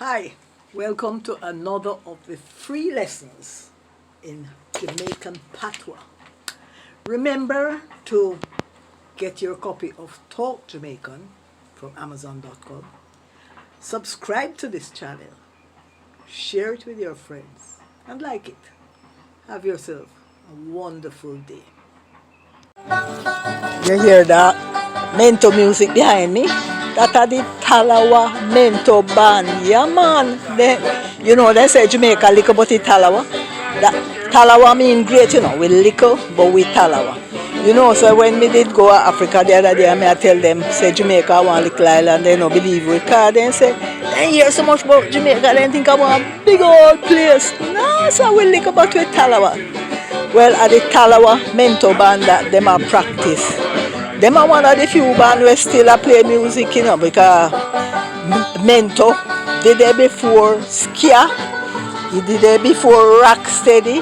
Hi, welcome to another of the free lessons in Jamaican patois. Remember to get your copy of Talk Jamaican from Amazon.com. Subscribe to this channel, share it with your friends, and like it. Have yourself a wonderful day. You hear that mento music behind me? That are the Talawa Mento Band. Yeah, man. They say Jamaica liquor, but it's Talawa. That Talawa mean great, we liquor, but we Talawa. So when me did go to Africa the other day, I tell them, say Jamaica one little island, they don't believe it. Because they say, they hear so much about Jamaica, they think about a big old place. No, so we liquor, but we Talawa. Well, at the Talawa Mento Band that them a practice. Them are one of the few bands who still play music, because Mento did there before Skia, he did there before Rocksteady,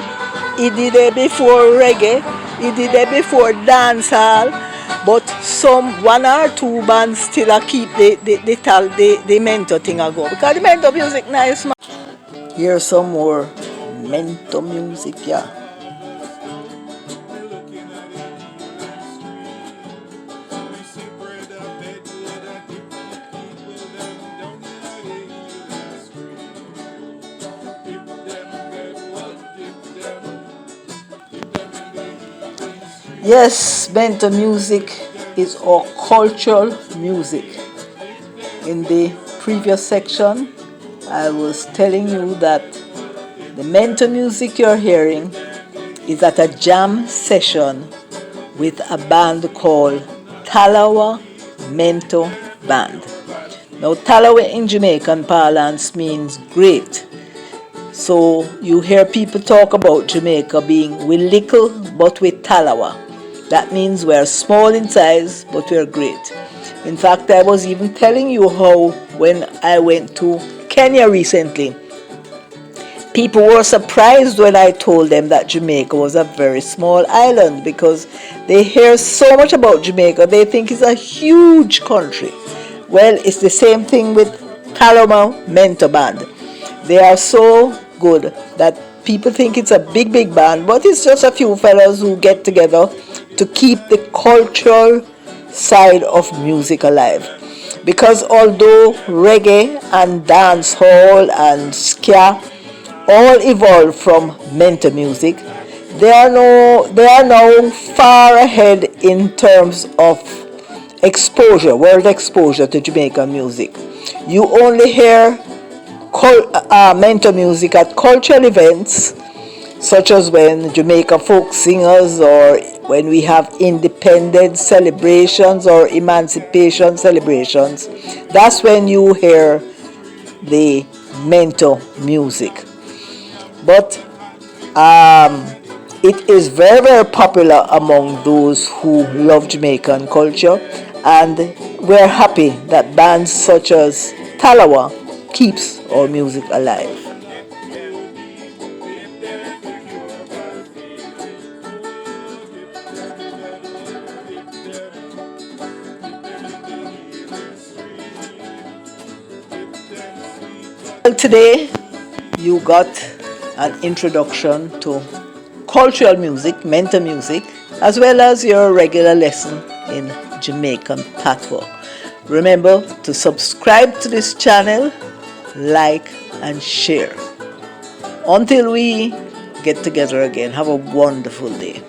he did there before Reggae, he did there before Dancehall, but one or two bands still keep the Mento thing a go, because the Mento music nice, man. Here's some more Mento music, yeah. Yes, Mento music is our cultural music. In the previous section, I was telling you that the Mento music you're hearing is at a jam session with a band called Talawa Mento Band. Now, Talawa in Jamaican parlance means great. So you hear people talk about Jamaica being we little but we Talawa. That means we're small in size but we're great. In fact, I was even telling you how when I went to Kenya recently, people were surprised when I told them that Jamaica was a very small island, because they hear so much about Jamaica, they think it's a huge country. Well, it's the same thing with Talawa Mento Band. They are so good that people think it's a big band, but it's just a few fellows who get together to keep the cultural side of music alive. Because although reggae and dancehall and ska all evolved from Mento music, they are now far ahead in terms of exposure, world exposure to Jamaican music. You only hear Mento music at cultural events, such as when Jamaica folk singers, or when we have independence celebrations or emancipation celebrations. That's when you hear the Mento music. But it is very popular among those who love Jamaican culture, and we're happy that bands such as Talawa keeps our music alive. Well, today you got an introduction to cultural music, Mento music, as well as your regular lesson in Jamaican patois. Remember to subscribe to this channel, like and share. Until we get together again, have a wonderful day.